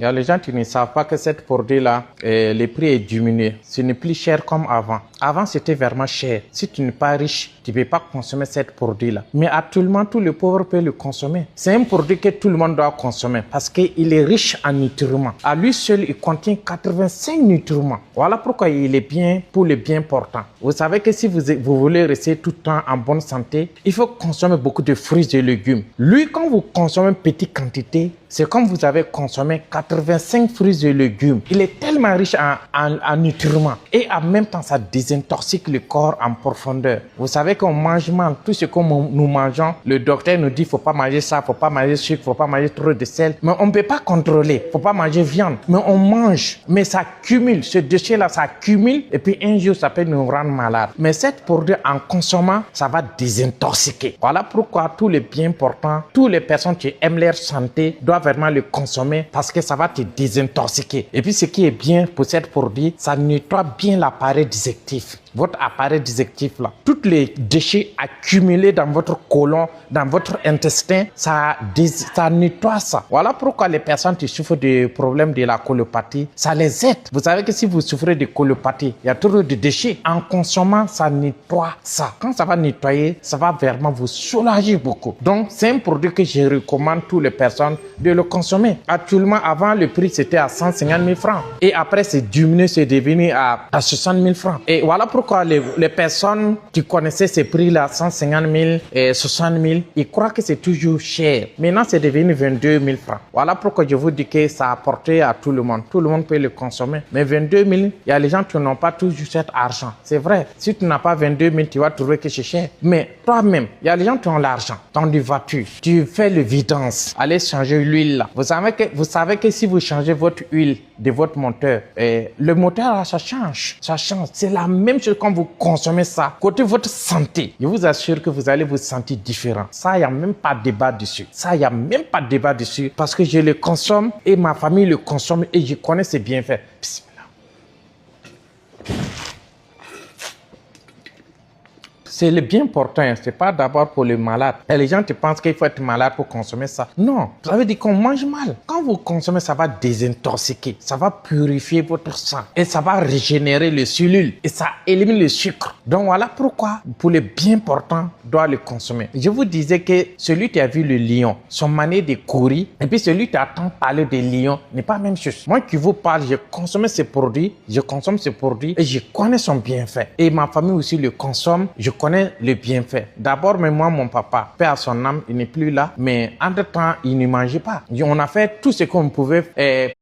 Il y a les gens qui ne savent pas que cette produit-là, le prix est diminué. Ce n'est plus cher comme avant. Avant, c'était vraiment cher. Si tu n'es pas riche, tu ne peux pas consommer cette produit-là. Mais actuellement, tous les pauvres peuvent le consommer. C'est un produit que tout le monde doit consommer parce qu'il est riche en nutriments. À lui seul, il contient 85 nutriments. Voilà pourquoi il est bien pour les bien portants. Vous savez que si vous voulez rester tout le temps en bonne santé, il faut consommer beaucoup de fruits et légumes. Lui, quand vous consommez une petite quantité, c'est comme vous avez consommé 85 fruits et légumes. Il est tellement riche en nutriments et en même temps, ça désintoxique le corps en profondeur. Vous savez qu'on mange mal, tout ce que nous mangeons, le docteur nous dit faut pas manger ça, faut pas manger sucre, faut pas manger trop de sel, mais on ne peut pas contrôler. Faut pas manger viande, mais on mange, mais ça cumule, ce déchet-là, ça cumule et puis un jour, ça peut nous rendre malades. Mais cette produit, en consommant, ça va désintoxiquer. Voilà pourquoi tous les bien portants, toutes les personnes qui aiment leur santé doivent vraiment le consommer parce que ça va te désintoxiquer. Et puis ce qui est bien pour cette produit, ça nettoie bien l'appareil digestif. Votre appareil digestif là, tous les déchets accumulés dans votre côlon, dans votre intestin, ça nettoie ça. Voilà pourquoi les personnes qui souffrent des problèmes de la colopathie, ça les aide. Vous savez que si vous souffrez de colopathie, il y a toujours de déchets. En consommant, ça nettoie ça. Quand ça va nettoyer, ça va vraiment vous soulager beaucoup. Donc, c'est un produit que je recommande toutes les personnes de le consommer. Actuellement, avant, le prix c'était à 150 000 francs. Et après, c'est diminué, c'est devenu à 60 000 francs. Et voilà pourquoi les personnes qui connaissaient ces prix-là, 150 000 et 60 000, ils croient que c'est toujours cher. Maintenant, c'est devenu 22 000 francs. Voilà pourquoi je vous dis que ça a apporté à tout le monde. Tout le monde peut le consommer. Mais 22 000, il y a les gens qui n'ont pas toujours cet argent. C'est vrai. Si tu n'as pas 22 000, tu vas trouver que c'est cher. Mais toi-même, il y a les gens qui ont l'argent. Tu as des voitures. Tu fais le vidange. Allez changer l'huile là. Vous savez que si vous changez votre huile de votre moteur, le moteur là, ça change. Ça change. C'est la même chose quand vous consommez ça. Côté votre santé, je vous assure que vous allez vous sentir différent. Ça, il n'y a même pas de débat dessus. Ça, il n'y a même pas de débat dessus parce que je le consomme et ma famille le consomme et je connais ses bienfaits. C'est le bien portant, c'est pas d'abord pour les malades. Et les gens te pensent qu'il faut être malade pour consommer ça. Non, ça veut dire qu'on mange mal. Quand vous consommez, ça va désintoxiquer, ça va purifier votre sang et ça va régénérer les cellules et ça élimine le sucre. Donc voilà pourquoi, pour les bien portants, doit le consommer. Je vous disais que celui qui a vu le lion, son manière de courir, et puis celui qui attend parler de lion n'est pas la même chose. Moi qui vous parle, je consomme ces produits, et je connais son bienfait. Et ma famille aussi le consomme, je connais le bienfait. D'abord, mais moi, mon papa, paix à son âme, il n'est plus là, mais entre-temps, il ne mangeait pas. On a fait tout ce qu'on pouvait